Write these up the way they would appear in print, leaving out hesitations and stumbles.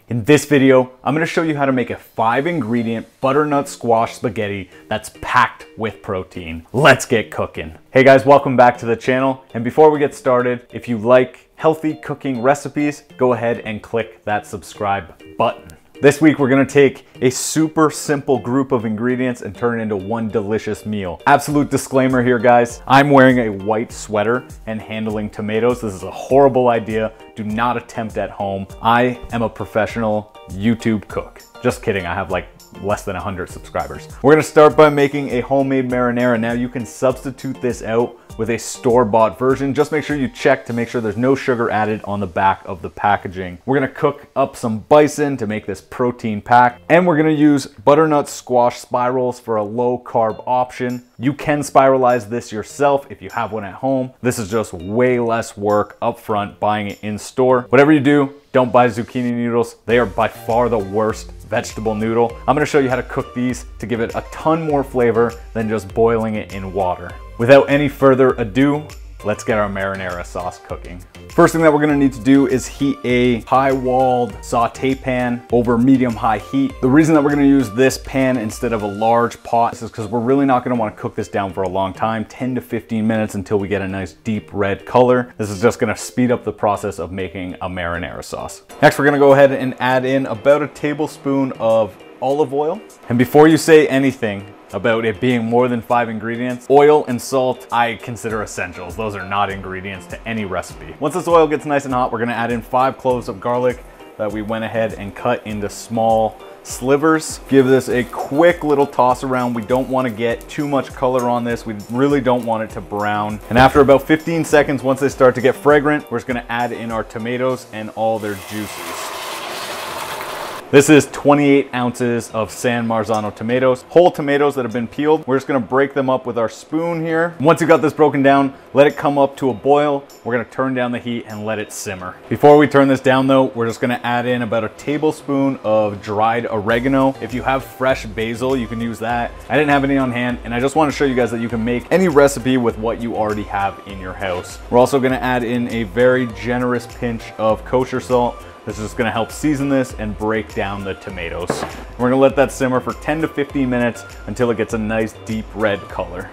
In this video, I'm gonna show you how to make a 5-ingredient butternut squash spaghetti that's packed with protein. Let's get cooking. Hey guys, welcome back to the channel. And before we get started, if you like healthy cooking recipes, go ahead and click that subscribe button. This week, we're gonna take a super simple group of ingredients and turn it into one delicious meal. Absolute disclaimer here, guys. I'm wearing a white sweater and handling tomatoes. This is a horrible idea. Do not attempt at home. I am a professional YouTube cook. Just kidding, I have like less than 100 subscribers. We're gonna start by making a homemade marinara. Now you can substitute this out with a store-bought version. Just make sure you check to make sure there's no sugar added on the back of the packaging. We're gonna cook up some bison to make this protein pack, and we're gonna use butternut squash spirals for a low carb option. You can spiralize this yourself if you have one at home. This is just way less work up front buying it in store. Whatever you do, don't buy zucchini noodles. They are by far the worst vegetable noodle. I'm gonna show you how to cook these to give it a ton more flavor than just boiling it in water. Without any further ado, let's get our marinara sauce cooking. First thing that we're gonna need to do is heat a high-walled saute pan over medium-high heat. The reason that we're gonna use this pan instead of a large pot is because we're really not gonna wanna cook this down for a long time, 10 to 15 minutes until we get a nice deep red color. This is just gonna speed up the process of making a marinara sauce. Next, we're gonna go ahead and add in about a tablespoon of olive oil. And before you say anything about it being more than 5 ingredients, oil and salt I consider essentials. Those are not ingredients to any recipe. Once this oil gets nice and hot, we're gonna add in 5 cloves of garlic that we went ahead and cut into small slivers. Give this a quick little toss around. We don't want to get too much color on this. We really don't want it to brown. And after about 15 seconds, once they start to get fragrant, we're just gonna add in our tomatoes and all their juices. This is 28 ounces of San Marzano tomatoes, whole tomatoes that have been peeled. We're just gonna break them up with our spoon here. Once you got this broken down, let it come up to a boil. We're gonna turn down the heat and let it simmer. Before we turn this down though, we're just gonna add in about a tablespoon of dried oregano. If you have fresh basil, you can use that. I didn't have any on hand, and I just wanna show you guys that you can make any recipe with what you already have in your house. We're also gonna add in a very generous pinch of kosher salt. This is gonna help season this and break down the tomatoes. We're gonna let that simmer for 10 to 15 minutes until it gets a nice deep red color.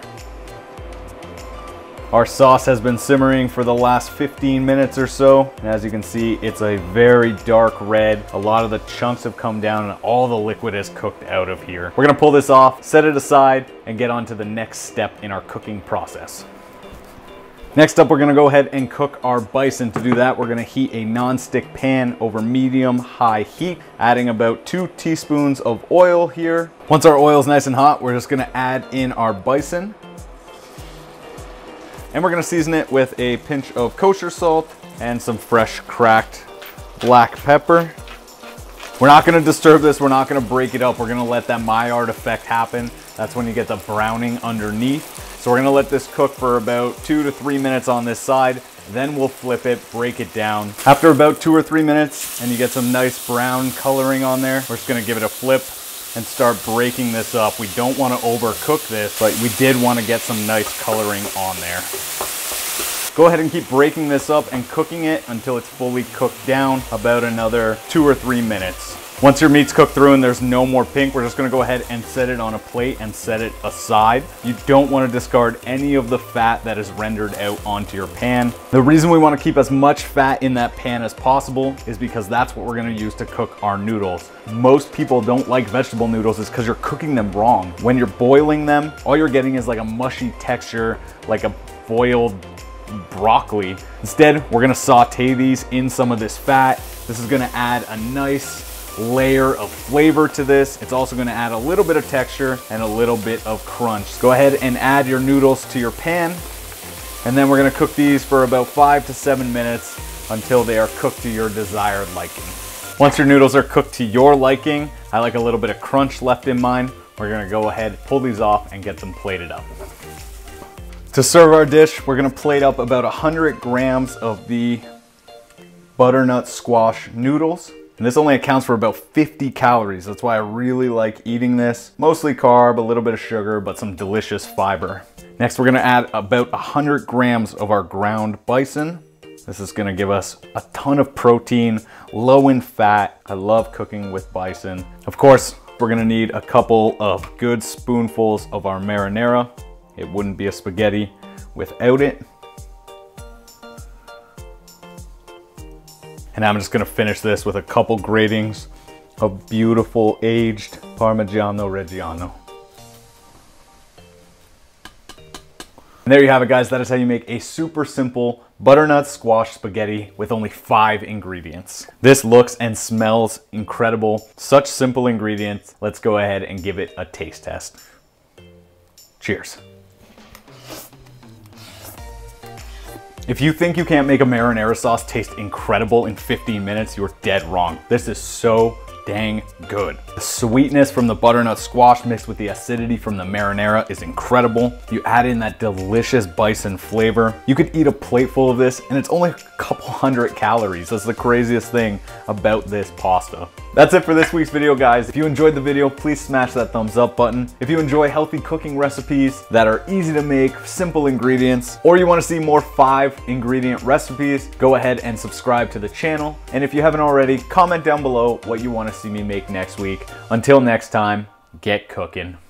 Our sauce has been simmering for the last 15 minutes or so. And as you can see, it's a very dark red. A lot of the chunks have come down and all the liquid is cooked out of here. We're gonna pull this off, set it aside, and get on to the next step in our cooking process. Next up, we're gonna go ahead and cook our bison. To do that, we're gonna heat a non-stick pan over medium-high heat, adding about 2 teaspoons of oil here. Once our oil is nice and hot, we're just gonna add in our bison. And we're gonna season it with a pinch of kosher salt and some fresh cracked black pepper. We're not gonna disturb this, we're not gonna break it up, we're gonna let that Maillard effect happen. That's when you get the browning underneath. So we're gonna let this cook for about 2 to 3 minutes on this side, then we'll flip it, break it down. After about 2 or 3 minutes and you get some nice brown coloring on there, we're just gonna give it a flip and start breaking this up. We don't wanna overcook this, but we did wanna get some nice coloring on there. Go ahead and keep breaking this up and cooking it until it's fully cooked down, about another 2 or 3 minutes. Once your meat's cooked through and there's no more pink, we're just gonna go ahead and set it on a plate and set it aside. You don't wanna discard any of the fat that is rendered out onto your pan. The reason we wanna keep as much fat in that pan as possible is because that's what we're gonna use to cook our noodles. Most people don't like vegetable noodles is because you're cooking them wrong. When you're boiling them, all you're getting is like a mushy texture, like a boiled broccoli. Instead, we're gonna saute these in some of this fat. This is gonna add a nice layer of flavor to this. It's also gonna add a little bit of texture and a little bit of crunch. Go ahead and add your noodles to your pan, and then we're gonna cook these for about 5 to 7 minutes until they are cooked to your desired liking. Once your noodles are cooked to your liking, I like a little bit of crunch left in mine, we're gonna go ahead, pull these off, and get them plated up. To serve our dish, we're gonna plate up about 100 grams of the butternut squash noodles. And this only accounts for about 50 calories. That's why I really like eating this. Mostly carb, a little bit of sugar, but some delicious fiber. Next, we're gonna add about 100 grams of our ground bison. This is gonna give us a ton of protein, low in fat. I love cooking with bison. Of course, we're gonna need a couple of good spoonfuls of our marinara. It wouldn't be a spaghetti without it. And I'm just gonna finish this with a couple gratings of beautiful aged Parmigiano Reggiano. And there you have it, guys. That is how you make a super simple butternut squash spaghetti with only 5 ingredients. This looks and smells incredible. Such simple ingredients. Let's go ahead and give it a taste test. Cheers. If you think you can't make a marinara sauce taste incredible in 15 minutes, you're dead wrong. This is so dang good. The sweetness from the butternut squash mixed with the acidity from the marinara is incredible. You add in that delicious bison flavor. You could eat a plate full of this and it's only a couple hundred calories. That's the craziest thing about this pasta. That's it for this week's video, guys. If you enjoyed the video, please smash that thumbs up button. If you enjoy healthy cooking recipes that are easy to make, simple ingredients, or you want to see more 5 ingredient recipes, go ahead and subscribe to the channel. And if you haven't already, comment down below what you want to see me make next week. Until next time, get cooking.